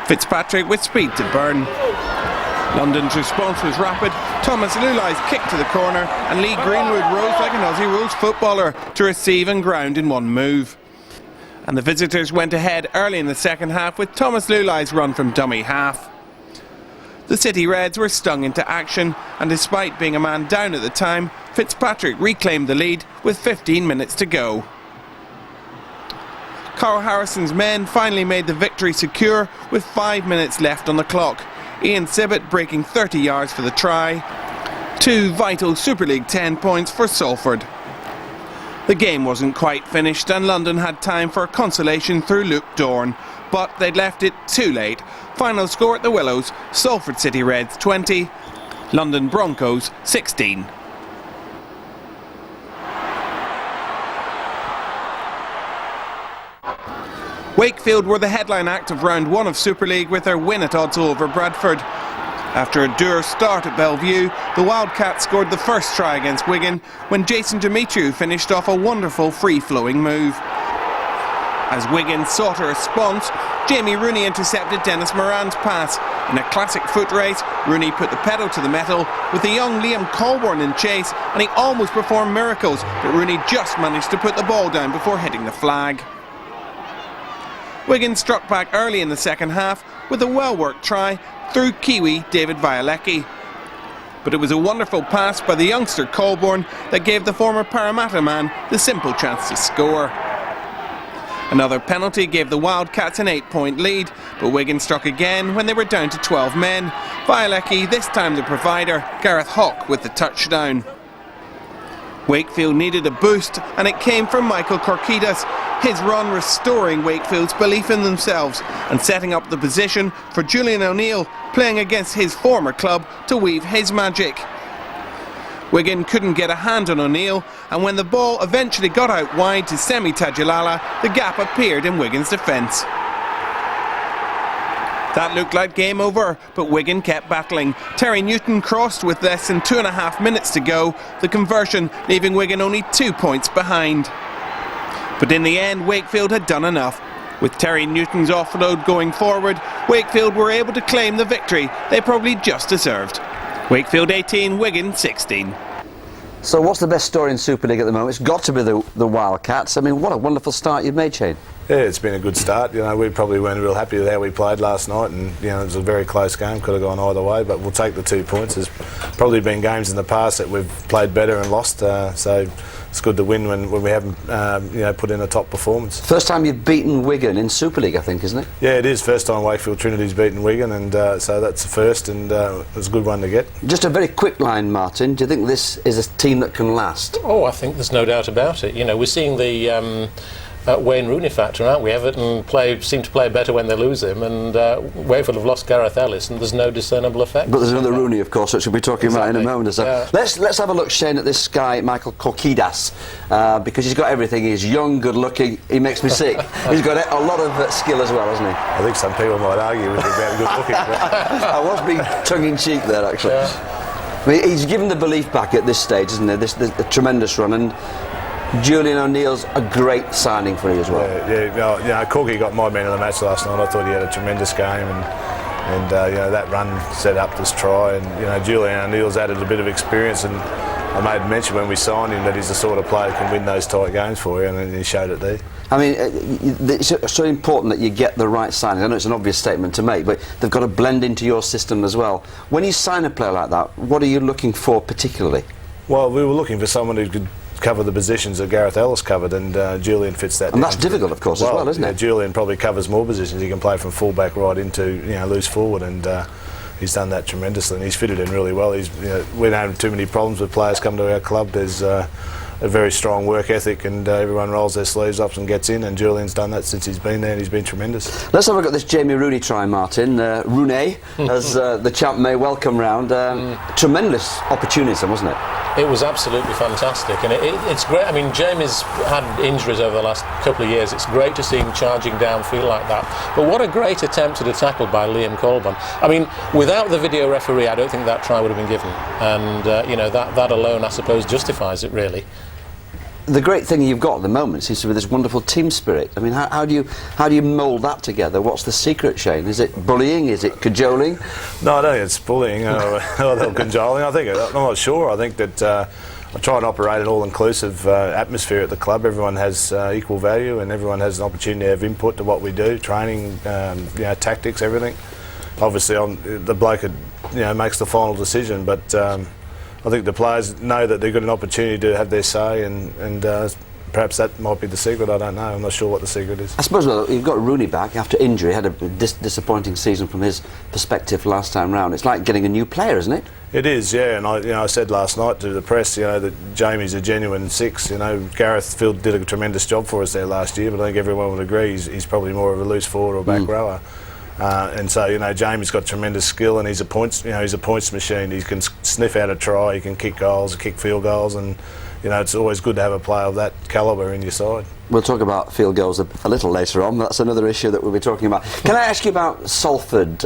Fitzpatrick with speed to burn. London's response was rapid. Thomas Lulai's kick to the corner, and Lee Greenwood rose like an Aussie rules footballer to receive and ground in one move. And the visitors went ahead early in the second half with Thomas Lulai's run from dummy half. the City Reds were stung into action, and despite being a man down at the time, Fitzpatrick reclaimed the lead with 15 minutes to go. Carl Harrison's men finally made the victory secure with 5 minutes left on the clock. Ian Sibbott breaking 30 yards for the try. 2 vital Super League 10 points for Salford. The game wasn't quite finished and London had time for consolation through Luke Dorn, but they'd left it too late. Final score at the Willows, Salford City Reds 20, London Broncos 16. Wakefield were the headline act of round 1 of Super League with their win at odds over Bradford. After a dour start at Bellevue, the Wildcats scored the first try against Wigan when Jason Demetriou finished off a wonderful free-flowing move. As Wigan sought a response, Jamie Rooney intercepted Dennis Moran's pass. In a classic foot race, Rooney put the pedal to the metal with the young Liam Colborne in chase, and he almost performed miracles, but Rooney just managed to put the ball down before hitting the flag. Wigan struck back early in the second half with a well-worked try through Kiwi David Violecki. But it was a wonderful pass by the youngster Colborne that gave the former Parramatta man the simple chance to score. Another penalty gave the Wildcats an 8-point lead, but Wigan struck again when they were down to 12 men. Violecki, this time the provider, Gareth Hawke with the touchdown. Wakefield needed a boost, and it came from Michael Korkidas, his run restoring Wakefield's belief in themselves and setting up the position for Julian O'Neill, playing against his former club, to weave his magic. Wigan couldn't get a hand on O'Neill, and when the ball eventually got out wide to Semi Tajulala, the gap appeared in Wigan's defence. That looked like game over, but Wigan kept battling. Terry Newton crossed with less than 2.5 minutes to go, the conversion leaving Wigan only 2 points behind. But in the end, Wakefield had done enough. With Terry Newton's offload going forward, Wakefield were able to claim the victory they probably just deserved. Wakefield 18, Wigan 16. So what's the best story in Super League at the moment? It's got to be the Wildcats. I mean, what a wonderful start you've made, Shane. Yeah, it's been a good start. You know, we probably weren't real happy with how we played last night, and you know, it was a very close game. Could have gone either way, but we'll take the 2 points. There's probably been games in the past that we've played better and lost, so it's good to win when we haven't, you know, put in a top performance. First time you've beaten Wigan in Super League, I think, isn't it? Yeah, it is. First time Wakefield Trinity's beaten Wigan, and so that's the first, and it was a good one to get. Just a very quick line, Martin. Do you think this is a team that can last? Oh, I think there's no doubt about it. You know, we're seeing the Wayne Rooney factor, aren't we? Everton seem to play better when they lose him, and Wakefield have lost Gareth Ellis, and there's no discernible effect. But there's another Rooney, of course, which we'll be talking about in a moment or so. Yeah. Let's have a look, Shane, at this guy, Michael Korkidas, because he's got everything. He's young, good-looking. He makes me sick. He's got a lot of skill as well, hasn't he? I think some people might argue with him about good-looking. I was being tongue-in-cheek there, actually. Yeah. I mean, he's given the belief back at this stage, isn't he? The tremendous run, and Julian O'Neill's a great signing for you as well. Yeah, Corky got my man of the match last night. I thought he had a tremendous game, and you know, that run set up this try, and you know, Julian O'Neill's added a bit of experience, and I made mention when we signed him that he's the sort of player who can win those tight games for you, and he showed it there. I mean, it's so important that you get the right signing. I know it's an obvious statement to make, but they've got to blend into your system as well. When you sign a player like that, what are you looking for particularly? Well, we were looking for someone who could cover the positions that Gareth Ellis covered, and Julian fits that. And that's difficult, of course, as well, isn't it? Julian probably covers more positions. He can play from full-back right into, you know, loose forward, and he's done that tremendously, and he's fitted in really well. He's, you know, we don't have too many problems with players come to our club. There's a very strong work ethic, and everyone rolls their sleeves up and gets in, and Julian's done that since he's been there, and he's been tremendous. Let's have a look at this Jamie Rooney try, Martin. Rooney, as the champ may well come round. Tremendous opportunism, wasn't it? It was absolutely fantastic, and it's great. I mean, Jamie's had injuries over the last couple of years. It's great to see him charging downfield like that. But what a great attempt at a tackle by Liam Colborne. I mean, without the video referee, I don't think that try would have been given. And, you know, that alone, I suppose, justifies it, really. The great thing you've got at the moment seems to be this wonderful team spirit. I mean, how do you mould that together? What's the secret, Shane? Is it bullying? Is it cajoling? No, I don't think it's bullying or cajoling. I'm not sure. I think that I try and operate an all-inclusive atmosphere at the club. Everyone has equal value, and everyone has an opportunity to have input to what we do, training, you know, tactics, everything. Obviously, the bloke at makes the final decision. But I think the players know that they've got an opportunity to have their say, and perhaps that might be the secret. I don't know. I'm not sure what the secret is. I suppose you've got Rooney back after injury. Had a disappointing season from his perspective last time round. It's like getting a new player, isn't it? It is, yeah. And I said last night to the press, that Jamie's a genuine six. Gareth Field did a tremendous job for us there last year, but I think everyone would agree he's probably more of a loose forward or back rower. And so Jamie's got tremendous skill, and he's a points machine. He can sniff out a try, he can kick goals, kick field goals, and it's always good to have a player of that calibre in your side. We'll talk about field goals a little later on. That's another issue that we'll be talking about. Can I ask you about Salford?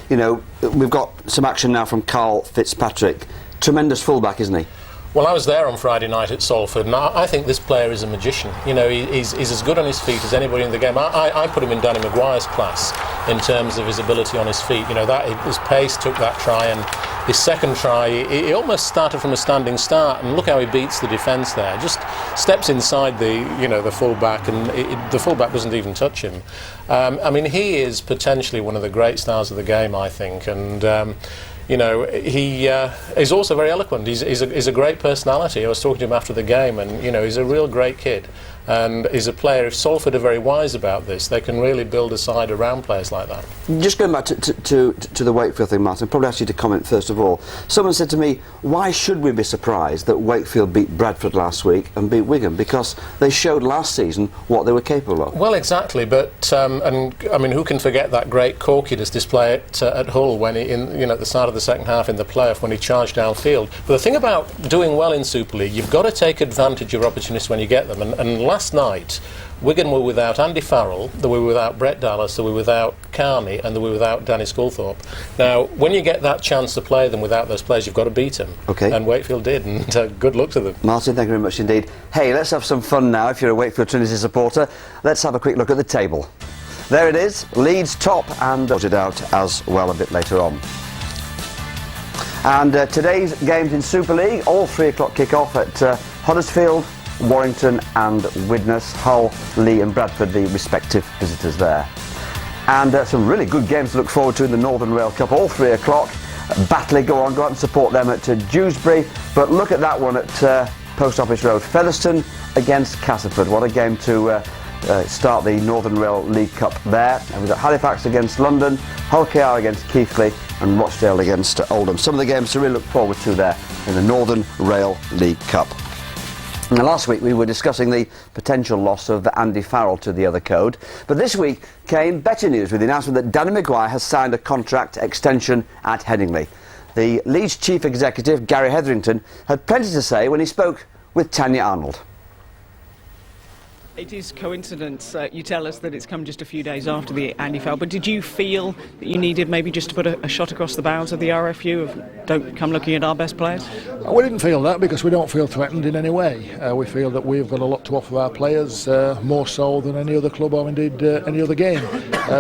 We've got some action now from Carl Fitzpatrick. Tremendous fullback, isn't he? Well, I was there on Friday night at Salford, and I think this player is a magician. He's as good on his feet as anybody in the game. I put him in Danny Maguire's class in terms of his ability on his feet. His pace took that try, and his second try, he almost started from a standing start, and look how he beats the defence there. Just steps inside the full-back, and the full-back doesn't even touch him. He is potentially one of the great stars of the game, I think, and he is also very eloquent. He's a great personality. I was talking to him after the game, and he's a real great kid. And he's a player. If Salford are very wise about this, they can really build a side around players like that. Just going back to the Wakefield thing, Martin, probably ask you to comment first of all. Someone said to me, why should we be surprised that Wakefield beat Bradford last week and beat Wigan? Because they showed last season what they were capable of. Well, exactly, but who can forget that great corkiness display at Hull when he, at the start of the second half in the playoff when he charged downfield. But the thing about doing well in Super League, you've got to take advantage of opportunities when you get them. And last night, Wigan were without Andy Farrell, they were without Brett Dallas, they were without Carney, and they were without Danny Sculthorpe. Now, when you get that chance to play them without those players, you've got to beat them. Okay. And Wakefield did, and good luck to them. Martin, thank you very much indeed. Hey, let's have some fun now. If you're a Wakefield Trinity supporter, let's have a quick look at the table. There it is, Leeds top, and sorted out as well a bit later on. And today's games in Super League, all 3 o'clock kick-off at Huddersfield, Warrington and Widnes. Hull, Lee and Bradford, the respective visitors there. And some really good games to look forward to in the Northern Rail Cup, all 3 o'clock. Batley, go out and support them at Dewsbury. But look at that one at Post Office Road. Featherstone against Castleford. What a game to start the Northern Rail League Cup there. And we've got Halifax against London, Hull KR against Keighley and Rochdale against Oldham. Some of the games to really look forward to there in the Northern Rail League Cup. Now, last week we were discussing the potential loss of Andy Farrell to the other code, but this week came better news with the announcement that Danny Maguire has signed a contract extension at Headingley. The Leeds chief executive, Gary Hetherington, had plenty to say when he spoke with Tanya Arnold. It is coincidence, you tell us, that it's come just a few days after the Andy Farrell, but did you feel that you needed maybe just to put a shot across the bows of the RFU of don't come looking at our best players? We didn't feel that because we don't feel threatened in any way. We feel that we've got a lot to offer our players, more so than any other club or indeed any other game.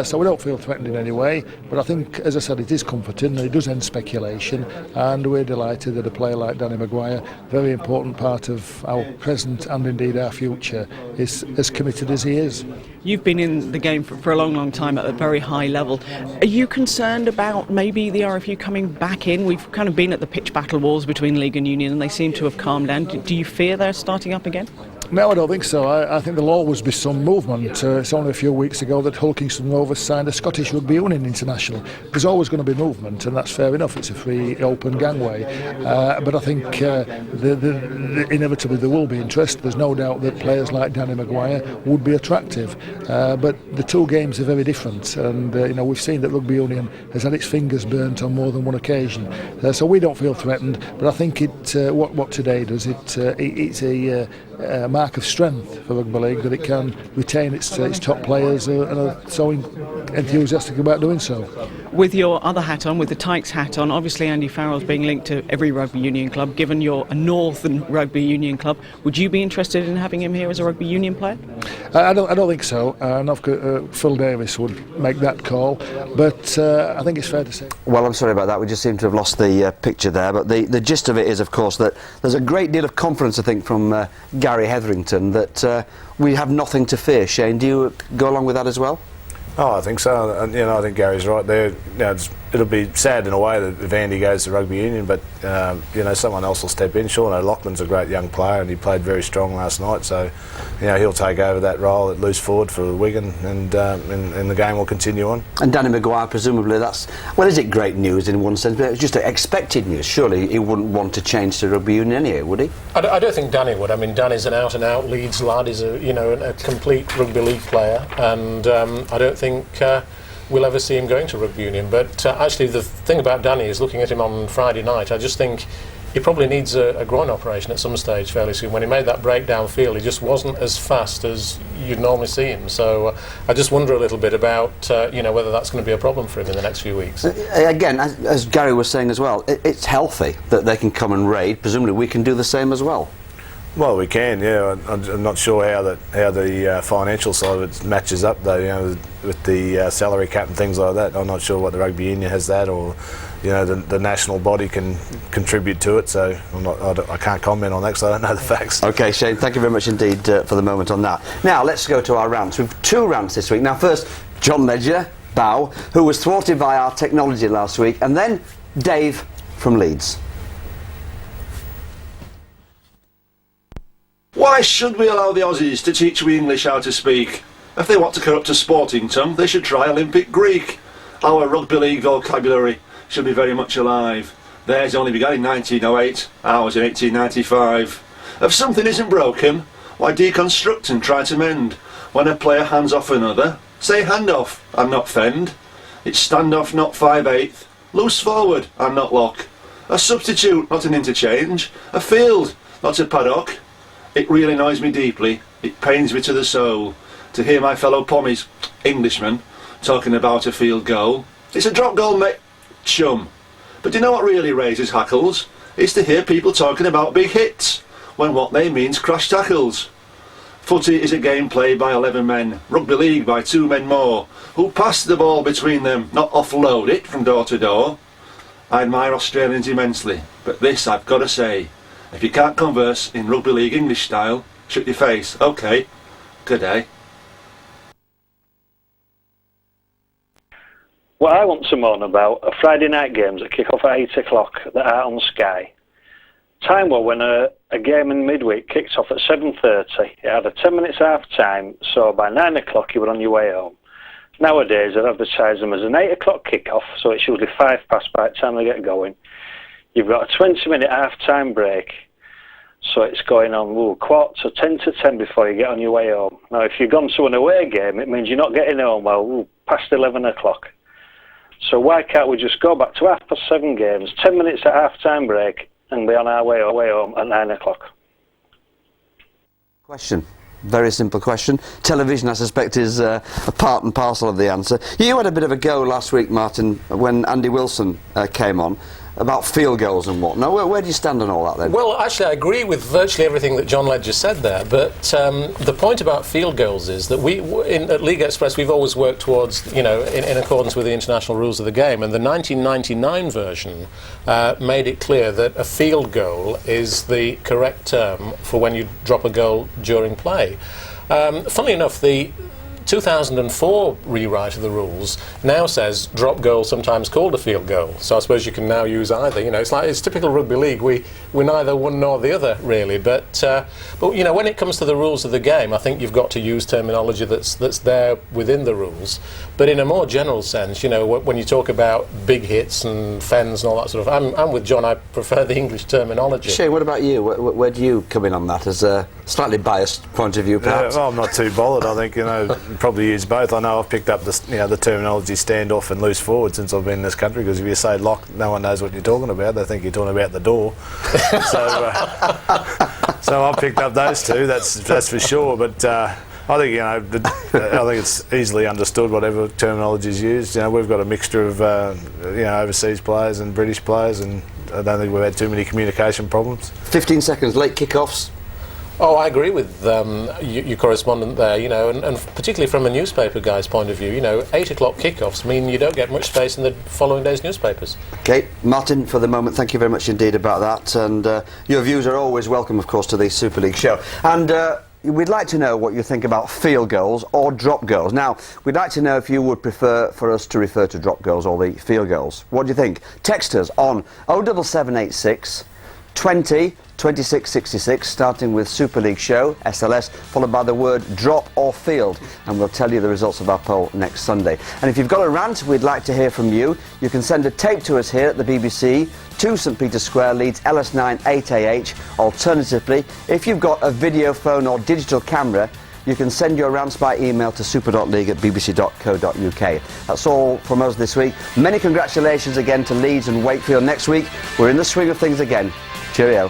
So we don't feel threatened in any way, but I think, as I said, it is comforting and it does end speculation, and we're delighted that a player like Danny Maguire, very important part of our present and indeed our future, is as committed as he is. You've been in the game for a long time at a very high level. Are you concerned about maybe the RFU coming back in? We've kind of been at the pitch battle wars between League and Union and they seem to have calmed down. Do you fear they're starting up again? No, I don't think so. I think there'll always be some movement. It's only a few weeks ago that Hull Kingston Rovers signed a Scottish Rugby Union international. There's always going to be movement, and that's fair enough. It's a free, open gangway. But I think inevitably there will be interest. There's no doubt that players like Danny Maguire would be attractive. But the two games are very different, and we've seen that Rugby Union has had its fingers burnt on more than one occasion. So we don't feel threatened. But I think what today does, it's a mark of strength for Rugby League that it can retain its top players and are so enthusiastic about doing so. With your other hat on, with the Tykes hat on, obviously Andy Farrell's being linked to every rugby union club. Given you're a Northern rugby union club, would you be interested in having him here as a rugby union player? I don't think so. Phil Davis would make that call, but I think it's fair to say. Well, I'm sorry about that. We just seem to have lost the picture there. But the gist of it is, of course, that there's a great deal of confidence, I think, from Gary Hetherington that we have nothing to fear. Shane, do you go along with that as well? Oh, I think so. I think Gary's right there. It's it'll be sad in a way that if Andy goes to rugby union, but you know, someone else will step in. Sean O'Loughlin's a great young player, and he played very strong last night. So, you know, he'll take over that role at loose forward for Wigan, and the game will continue on. And Danny Maguire, presumably, that's, well, is it great news in one sense? But it's just expected news. Surely he wouldn't want to change to rugby union anyway, would he? I don't think Danny would. I mean, Danny's an out-and-out Leeds lad. He's a complete rugby league player, and I don't think we'll ever see him going to rugby union. But actually, the thing about Danny is, looking at him on Friday night, I just think he probably needs a groin operation at some stage fairly soon. When he made that break downfield, he just wasn't as fast as you'd normally see him. So I just wonder a little bit about whether that's going to be a problem for him in the next few weeks. Again, as Gary was saying as well, it's healthy that they can come and raid. Presumably we can do the same as well. Well, we can, yeah. I'm not sure how the financial side of it matches up, though. You know, with the salary cap and things like that. I'm not sure what the rugby union has that, or you know, the national body can contribute to it. So I can't comment on that because I don't know the facts. Okay, Shane, thank you very much indeed for the moment on that. Now let's go to our rants. We've 2 rants this week. Now first, John Ledger, Bow, who was thwarted by our technology last week, and then Dave from Leeds. Why should we allow the Aussies to teach we English how to speak? If they want to corrupt a sporting tongue, they should try Olympic Greek. Our rugby league vocabulary should be very much alive. Theirs only began in 1908, ours in 1895. If something isn't broken, why deconstruct and try to mend? When a player hands off another, say hand off and not fend. It's stand off, not 5/8, loose forward and not lock. A substitute, not an interchange. A field, not a paddock. It really annoys me deeply, it pains me to the soul, to hear my fellow pommies, Englishmen, talking about a field goal. It's a drop goal, mate, chum. But do you know what really raises hackles? It's to hear people talking about big hits, when what they mean's crash tackles. Footy is a game played by 11 men, rugby league by 2 men more, who pass the ball between them, not offload it from door to door. I admire Australians immensely, but this I've got to say. If you can't converse in rugby league English style, shut your face. Okay, good day. What I want to moan about are Friday night games that kick off at 8 o'clock that are on Sky. Time was when a game in midweek kicked off at 7:30. It had a 10 minutes half time, so by 9 o'clock you were on your way home. Nowadays they advertise them as an 8 o'clock kick-off, so it's usually 5 past by the time they get going. You've got a 20-minute half-time break, so it's going on quarter to 10 to 10 before you get on your way home. Now, if you've gone to an away game, it means you're not getting home, past 11 o'clock. So why can't we just go back to 7:30 games, 10 minutes at half-time break, and be on our way home at 9 o'clock? Question. Very simple question. Television, I suspect, is a part and parcel of the answer. You had a bit of a go last week, Martin, when Andy Wilson came on, about field goals and whatnot. Where do you stand on all that then? Well, actually, I agree with virtually everything that John Ledger said there, but the point about field goals is that at League Express, we've always worked towards, in accordance with the international rules of the game, and the 1999 version made it clear that a field goal is the correct term for when you drop a goal during play. Funnily enough, the 2004 rewrite of the rules now says drop goal, sometimes called a field goal. So I suppose you can now use either. It's typical rugby league. We're neither one nor the other really. But when it comes to the rules of the game, I think you've got to use terminology that's there within the rules. But in a more general sense, when you talk about big hits and fens and all that sort of, I'm with John. I prefer the English terminology. Shane, what about you? Where do you come in on that as a slightly biased point of view, perhaps? Well, I'm not too bothered. I think probably use both. I know I've picked up the terminology standoff and loose forward since I've been in this country, because if you say lock, no one knows what you're talking about. They think you're talking about the door. So I've picked up those two. That's for sure. But I think I think it's easily understood whatever terminology is used. We've got a mixture of overseas players and British players, and I don't think we've had too many communication problems. 15 seconds, late kickoffs. Oh, I agree with your correspondent there, and particularly from a newspaper guy's point of view, 8 o'clock kickoffs mean you don't get much space in the following day's newspapers. Okay, Martin, for the moment, thank you very much indeed about that, and your views are always welcome, of course, to the Super League show. And we'd like to know what you think about field goals or drop goals. Now, we'd like to know if you would prefer for us to refer to drop goals or the field goals. What do you think? Text us on 07786 20 26 66, starting with Super League Show, SLS, followed by the word drop or field, and we'll tell you the results of our poll next Sunday. And if you've got a rant, we'd like to hear from you. You can send a tape to us here at the BBC, to St Peter's Square, Leeds, LS9 8AH. Alternatively, if you've got a video phone or digital camera, you can send your rants by email to super.league@bbc.co.uk. That's all from us this week. Many congratulations again to Leeds and Wakefield. Next week, we're in the swing of things again. Cheerio.